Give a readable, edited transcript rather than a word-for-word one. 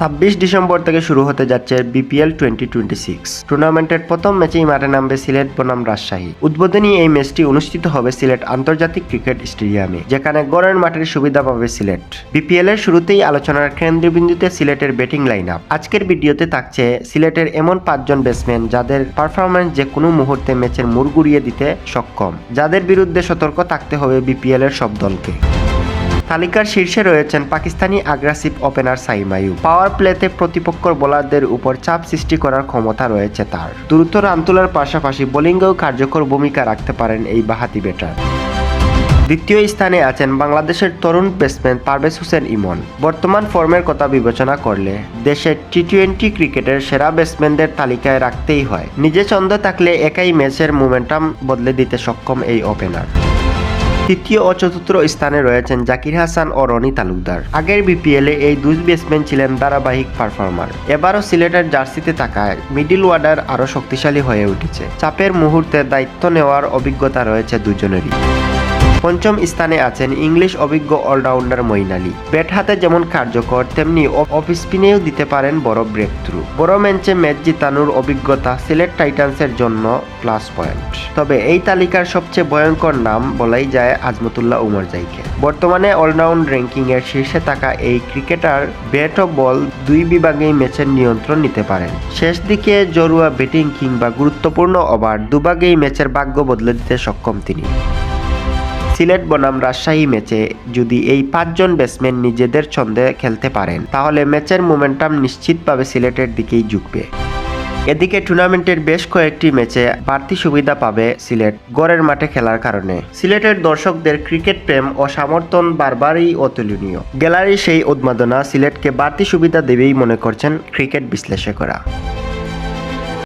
26 December থেকে শুরু হতে যাচ্ছে বিপিএল 2026 টুর্নামেন্টের প্রথম ম্যাচেই মাঠে নামবে সিলেট বনাম রাজশাহী। উদ্বোধনী এই ম্যাচটি অনুষ্ঠিত হবে সিলেট আন্তর্জাতিক ক্রিকেট স্টেডিয়ামে, যেখানে গড়ের মাঠের সুবিধা পাবে সিলেট। বিপিএল এর শুরুতেই আলোচনার কেন্দ্রবিন্দুতে সিলেটের ব্যাটিং লাইন আপ। আজকের ভিডিওতে থাকছে সিলেটের এমন 5 জন ব্যাটসম্যান যাদের পারফরম্যান্স যে কোনো মুহূর্তে ম্যাচের মোড় ঘুরিয়ে দিতে সক্ষম, যাদের বিরুদ্ধে সতর্ক থাকতে হবে বিপিএল এর সব দলকে। তালিকার শীর্ষে রয়েছেন পাকিস্তানি আগ্রাসিভ ওপেনার সাইম আইয়ুব। পাওয়ার প্লেতে প্রতিপক্ষের বোলারদের উপর চাপ সৃষ্টি করার ক্ষমতা রয়েছে তার। দ্রুত রান তোলার পাশাপাশি বোলিংয়েও কার্যকর ভূমিকা রাখতে পারেন এই বাঁহাতি ব্যাটার। দ্বিতীয় স্থানে আছেন বাংলাদেশের তরুণ ব্যাটসম্যান পারভেজ হোসেন ইমন। বর্তমান ফর্মের কথা বিবেচনা করলে দেশের টি-20 ক্রিকেটের সেরা ব্যাটসম্যানদের তালিকায় রাখতেই হয়। নিজে ছন্দে থাকলে একাই ম্যাচের মোমেন্টাম বদলে দিতে সক্ষম এই ওপেনার। তৃতীয় ও চতুর্থ স্থানে রয়েছেন জাকির হাসান ও রনি তালুকদার। আগের বিপিএলে এই দুই ব্যাটসম্যান ছিলেন ধারাবাহিক পারফর্মার। এবারও সিলেটের জার্সিতে থাকায় মিডল অর্ডার আরও শক্তিশালী হয়ে উঠেছে। চাপের মুহূর্তে দায়িত্ব নেওয়ার অভিজ্ঞতা রয়েছে দুজনেরই। পঞ্চম স্থানে আছেন ইংলিশ অভিজ্ঞ অলরাউন্ডার মঈন আলী। ব্যাট হাতে যেমন কার্যকর, তেমনি অফ স্পিনেও দিতে পারেন বড় ব্রেক থ্রু। বড় ম্যাচে ম্যাচ জিতানোর অভিজ্ঞতা সিলেট টাইটান্সের জন্য প্লাস পয়েন্ট। তবে এই তালিকার সবচেয়ে ভয়ঙ্কর নাম বলাই যায় আজমতুল্লাহ উমর জাইকে। বর্তমানে অলরাউন্ড র্যাঙ্কিং এর শীর্ষে থাকা এই ক্রিকেটার ব্যাট ও বল দুই বিভাগেই ম্যাচের নিয়ন্ত্রণ নিতে পারেন। শেষ দিকে জরুয়া ব্যাটিং কিংবা গুরুত্বপূর্ণ ওভার দুভাগেই ম্যাচের ভাগ্য বদলে দিতে সক্ষম তিনি। সিলেট বনাম রাজশাহী ম্যাচে যদি এই 5 জন ব্যাটসম্যান নিজেদের ছন্দে খেলতে পারেন, তাহলে ম্যাচের মোমেন্টাম নিশ্চিতভাবে সিলেটের দিকেই ঝুঁকবে। এদিকে টুর্নামেন্টের বেশ কয়েকটি ম্যাচে বাড়তি সুবিধা পাবে সিলেট গড়ের মাঠে খেলার কারণে। সিলেটের দর্শকদের ক্রিকেট প্রেম ও সমর্থন বারবারই অতুলনীয়। গ্যালারির সেই উন্মাদনা সিলেটকে বাড়তি সুবিধা দেবেই মনে করছেন ক্রিকেট বিশ্লেষকরা।